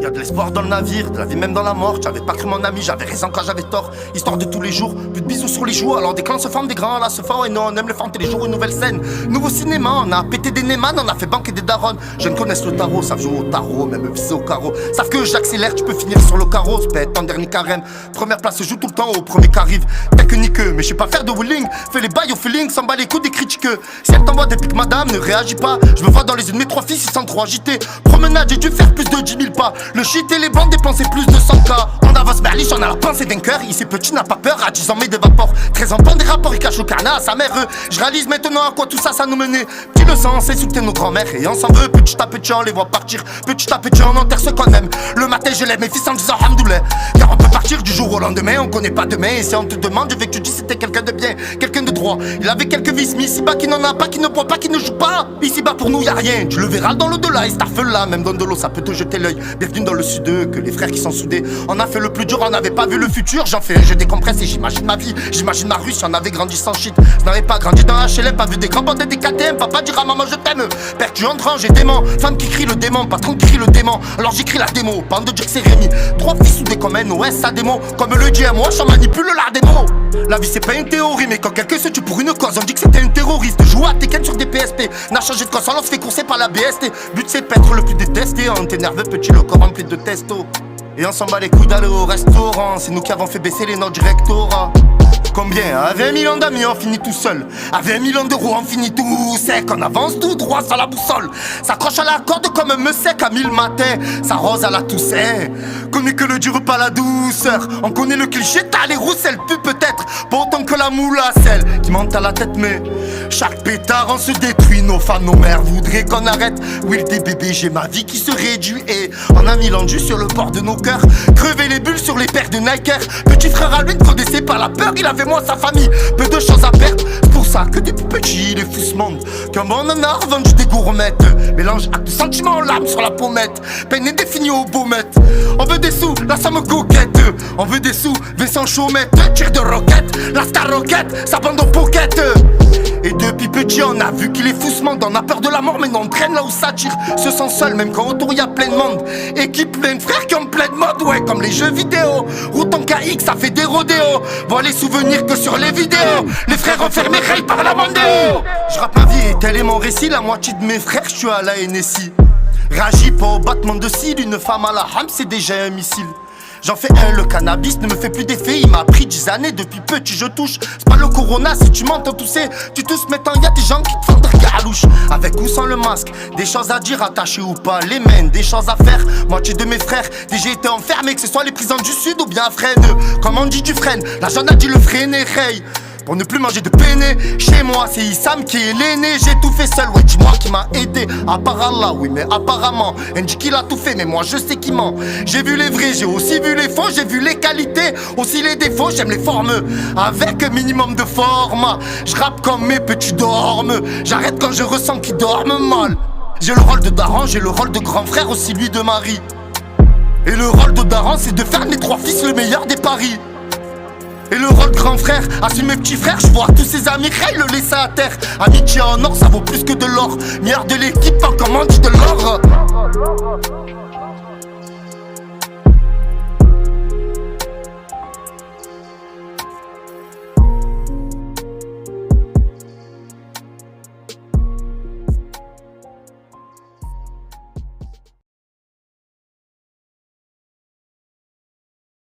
Y'a de l'espoir dans le navire, de la vie même dans la mort. J'avais pas cru mon ami, j'avais raison quand j'avais tort. Histoire de tous les jours, plus de bisous sur les joues. Alors des clans se forment, des grands là se font. Et non, on aime les formes, les jours, une nouvelle scène. Nouveau cinéma, on a pété des Neyman, on a fait banquer des darons. Jeunes connaissent le tarot, savent jouer au tarot, même viser au carreau. Savent que j'accélère, tu peux finir sur le carreau. Spète en dernier carême. Première place, je joue tout le temps au premier qui arrive. Technique, mais je sais pas faire de wheeling. Fais les bails au feeling, s'en bat les coups des critiques. Si elle t'envoie des pics, madame, ne réagis pas. Je me vois dans les yeux de mes 3 fils, ils sont trop agités. Promenade, j'ai dû faire plus de 10 000 pas. Le shit et les bandes dépenser plus de 100K. On avance berliche, on a la pensée vainqueur. Ici petit n'a pas peur, à 10 ans met des vapeurs. 13 ans prend des rapports, il cache le carnet à sa mère. Je réalise maintenant à quoi tout ça, ça nous menait. Petit le sang, c'est insulter nos grands-mères. Et on s'en veut, petit à petit on les voit partir. Petit à petit on enterre ce qu'on aime. Le matin je lève mes fils en disant hamdoullah. Car on peut partir du jour au lendemain, on connaît pas demain. Et si on te demande, je veux que tu dis c'était quelqu'un de bien, quelqu'un de droit. Il avait quelques vices, mais ici-bas qui n'en a pas, qui ne boit pas, qui ne joue pas. Ici-bas pour nous y a rien, tu le verras dans l'au-delà. Et là, même dans de l'eau, ça peut te jeter l'œil. Bienvenue dans le sud, que les frères qui sont soudés. On a fait le plus dur, on n'avait pas vu le futur. J'en fais un, je décompresse et j'imagine ma vie. J'imagine ma rue si on avait grandi sans shit. Je n'avais pas grandi dans HLM, pas vu des grands bandits des KTM. Papa dira maman je t'aime. Père tu entres, j'ai dément. Femme qui crie le démon, patron qui crie le démon. Alors j'écris la démo, bande de dire que c'est Rémi. 3 fils soudés comme un OS à démo. Comme le dit à moi, j'en manipule l'art des mots. La vie c'est pas une théorie, mais quand quelqu'un se tue pour une cause, on dit que c'était un terroriste. Joue à Tekken sur des PSP. N'a changé de console, on se fait courser par la BST. But c'est être le plus détesté. On t'énerve petit, le corps rempli de testo. Et on s'en bat les couilles d'aller au restaurant. C'est nous qui avons fait baisser les notes du rectorat. Combien? À 20 millions d'amis on finit tout seul. À 20 millions d'euros on finit tout sec. On avance tout droit sans la boussole. S'accroche à la corde comme un meusec à 1000 matins. Ça rose à la Toussaint. Connaît que le dur pas la douceur. On connaît le cliché, t'as les rousselles pu peut-être. Pas autant que la moule à celle qui monte à la tête. Mais chaque pétard on se détruit. Nos femmes, nos mères voudraient qu'on arrête. Will des bébés, j'ai ma vie qui se réduit. Et on a mis l'endu sur le bord de nos cœurs. Crever les bulles sur les paires de Nike. Petit frère à lui ne connaissait pas la peur. Il avait moi sa famille, peu de choses à perdre. C'est pour ça que depuis petit les fous se mentent. Comme on en a revendu des gourmettes. Mélange acte sentiment, larmes sur la pommette. Peine indéfinie au baumette. On veut des sous, la somme coquette. On veut des sous, Vincent Chaumette. Tire de roquette, la star roquette. Sa bande en pocket. Et depuis petit on a vu qu'il est fou se mentent. On a peur de la mort mais non on traîne là où ça tire. Se sent seul même quand autour y a plein de monde. Équipe plein de frères qui ont plein de mode. Ouais comme les jeux vidéo. Route en KX ça fait des rodéos. Vois les souvenirs que sur les vidéos. Les frères enfermés rayent par la mondéo. Je rappe ma vie et tel est mon récit. La moitié de mes frères je suis à la NSI. Réagis pas au battement de cils. Une femme à la ham c'est déjà un missile. J'en fais un, le cannabis ne me fait plus d'effet. Il m'a pris 10 années, depuis petit je touche. C'est pas le corona, si tu m'entends tousser tu tousses maintenant, y'a des gens qui te font des galouches. Avec ou sans le masque, des choses à dire, attachées ou pas les mains, des choses à faire. Moitié de mes frères, déjà été enfermés. Que ce soit les prisons du sud ou bien à Fresnes. Comme on dit du freine, la jeune a dit le freiner, hey. Pour ne plus manger de penne. Chez moi c'est Issam qui est l'aîné. J'ai tout fait seul, ouais dis-moi qui m'a aidé. À part Allah, oui mais apparemment elle dit qu'il a tout fait mais moi je sais qu'il ment. J'ai vu les vrais, j'ai aussi vu les faux. J'ai vu les qualités, aussi les défauts. J'aime les formes, avec un minimum de format. Je rappe comme mes petits dorment. J'arrête quand je ressens qu'ils dorment mal. J'ai le rôle de daron, j'ai le rôle de grand frère, aussi lui de mari. Et le rôle de daron c'est de faire mes 3 fils le meilleur des paris. Et le rôle de grand frère, assume mes petits frères, je vois tous ses amis, Ray le laisser à terre. Amitié en or, ça vaut plus que de l'or. Meilleur de l'équipe, comme on dit de l'or.